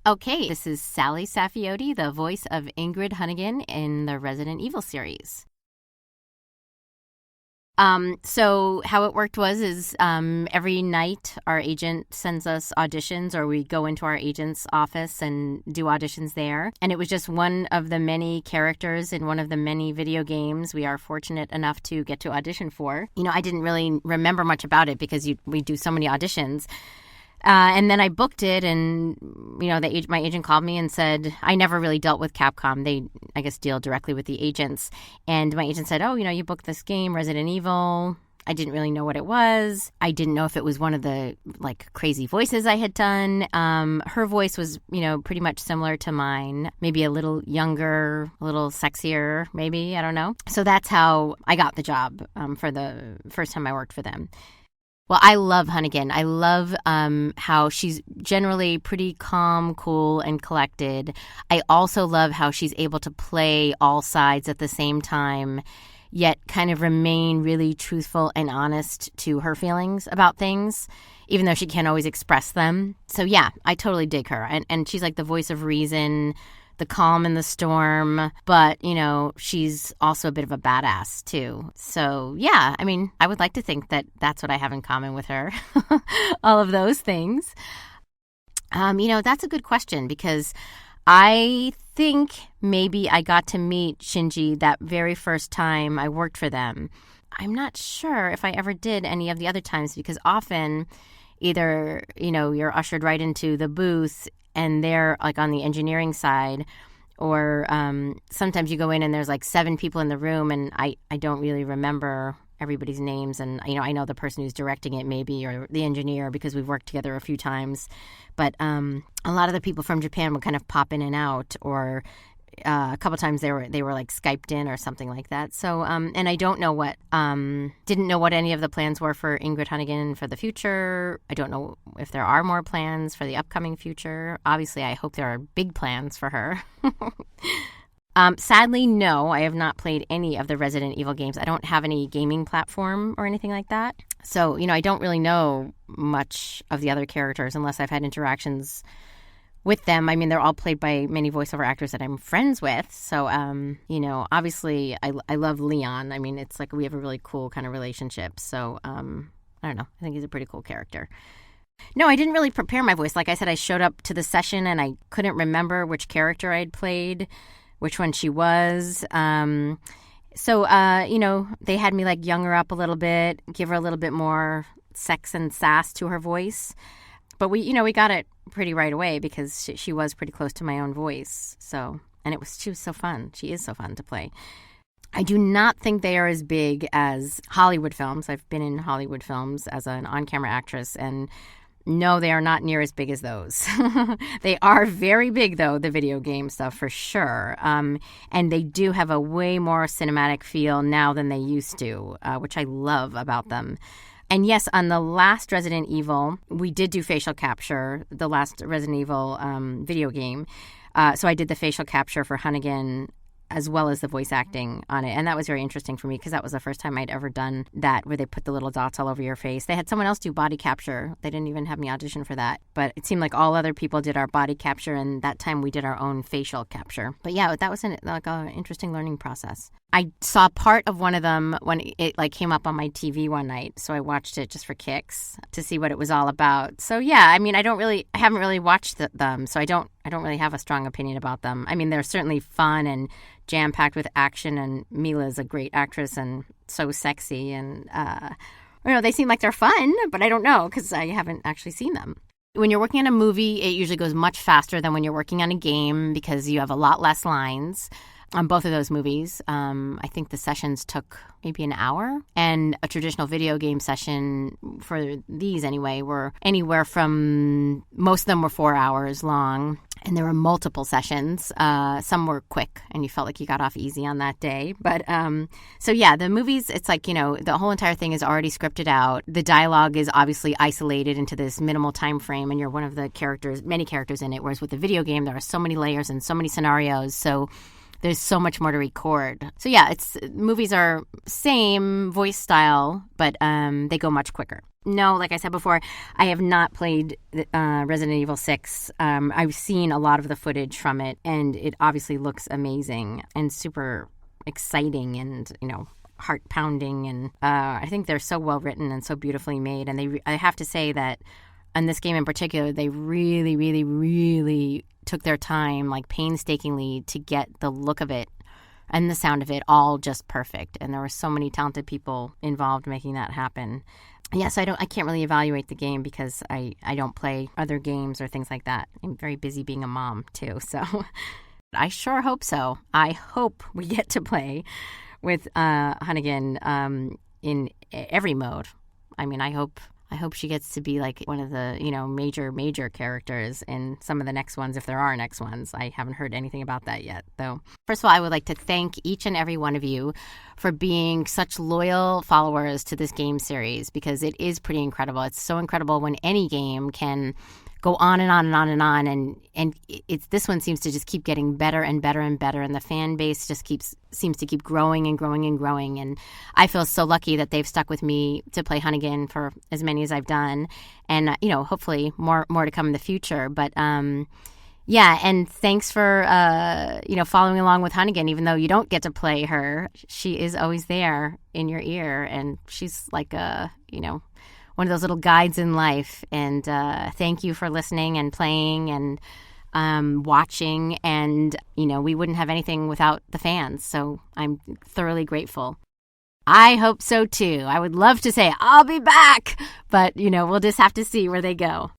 Okay, this is Salli Saffioti, the voice of Ingrid Hunnigan in the Resident Evil series. So how it worked was every night our agent sends us auditions, or we go into our agent's office and do auditions there. And it was just one of the many characters in one of the many video games we are fortunate enough to get to audition for. I didn't really remember much about it because we do so many auditions. And then I booked it, and my agent called me and said, I never really dealt with Capcom. They, I guess, deal directly with the agents. And my agent said, you booked this game, Resident Evil. I didn't really know what it was. I didn't know if it was one of the crazy voices I had done. Her voice was, pretty much similar to mine, maybe a little younger, a little sexier, maybe. I don't know. So that's how I got the job for the first time I worked for them. Well, I love Hunnigan. I love how she's generally pretty calm, cool, and collected. I also love how she's able to play all sides at the same time, yet kind of remain really truthful and honest to her feelings about things, even though she can't always express them. So yeah, I totally dig her. And she's like the voice of reason, the calm in the storm, but, she's also a bit of a badass, too. So, yeah, I would like to think that that's what I have in common with her. All of those things. That's a good question, because I think maybe I got to meet Shinji that very first time I worked for them. I'm not sure if I ever did any of the other times, because often either, you're ushered right into the booth and they're on the engineering side, or sometimes you go in and there's 7 people in the room, and I don't really remember everybody's names, and I know the person who's directing it maybe, or the engineer, because we've worked together a few times. But a lot of the people from Japan would kind of pop in and out, or a couple times they were Skyped in or something like that. So and I don't know didn't know what any of the plans were for Ingrid Hunnigan for the future. I don't know if there are more plans for the upcoming future. Obviously, I hope there are big plans for her. Sadly, no, I have not played any of the Resident Evil games. I don't have any gaming platform or anything like that. So, I don't really know much of the other characters unless I've had interactions with them. They're all played by many voiceover actors that I'm friends with. So, obviously I love Leon. It's we have a really cool kind of relationship. So, I don't know. I think he's a pretty cool character. No, I didn't really prepare my voice. Like I said, I showed up to the session and I couldn't remember which character I'd played, which one she was. So, they had me young her up a little bit, give her a little bit more sex and sass to her voice. But we got it pretty right away because she was pretty close to my own voice. So, and she was so fun. She is so fun to play. I do not think they are as big as Hollywood films. I've been in Hollywood films as an on-camera actress, and no, they are not near as big as those. They are very big, though, the video game stuff, for sure. And they do have a way more cinematic feel now than they used to, which I love about them. And yes, on the last Resident Evil, we did do facial capture, the last Resident Evil video game. So I did the facial capture for Hunnigan as well as the voice acting on it. And that was very interesting for me because that was the first time I'd ever done that, where they put the little dots all over your face. They had someone else do body capture. They didn't even have me audition for that. But it seemed like all other people did our body capture, and that time we did our own facial capture. But yeah, that was an interesting learning process. I saw part of one of them when it came up on my TV one night, so I watched it just for kicks to see what it was all about. So yeah, I haven't really watched them, so I don't really have a strong opinion about them. They're certainly fun and jam-packed with action, and Mila's a great actress and so sexy, and they seem like they're fun, but I don't know because I haven't actually seen them. When you're working on a movie, it usually goes much faster than when you're working on a game because you have a lot less lines. On both of those movies, I think the sessions took maybe an hour. And a traditional video game session, for these anyway, were anywhere from, most of them were 4 hours long. And there were multiple sessions. Some were quick, and you felt like you got off easy on that day. But so yeah, the movies, it's the whole entire thing is already scripted out. The dialogue is obviously isolated into this minimal time frame, and you're one of the characters, many characters in it. Whereas with the video game, there are so many layers and so many scenarios. So there's so much more to record. So yeah, movies are same voice style, but they go much quicker. No, like I said before, I have not played Resident Evil 6. I've seen a lot of the footage from it, and it obviously looks amazing and super exciting and, heart-pounding. And I think they're so well-written and so beautifully made. And I have to say that on this game in particular, they really, really, really took their time, like painstakingly, to get the look of it and the sound of it all just perfect. And there were so many talented people involved making that happen. Yes, I can't really evaluate the game because I don't play other games or things like that. I'm very busy being a mom too, so I sure hope so. I hope we get to play with Hunnigan in every mode. I mean, I hope she gets to be like one of the, major characters in some of the next ones, if there are next ones. I haven't heard anything about that yet, though. First of all, I would like to thank each and every one of you for being such loyal followers to this game series, because it is pretty incredible. It's so incredible when any game can go on and on and on and on, and this one seems to just keep getting better and better and better, and the fan base just seems to keep growing and growing and growing. And I feel so lucky that they've stuck with me to play Hunnigan for as many as I've done, and hopefully more to come in the future. But yeah, and thanks for following along with Hunnigan, even though you don't get to play her. She is always there in your ear, and she's like one of those little guides in life. And thank you for listening and playing and watching. And, we wouldn't have anything without the fans. So I'm thoroughly grateful. I hope so, too. I would love to say, I'll be back. But, we'll just have to see where they go.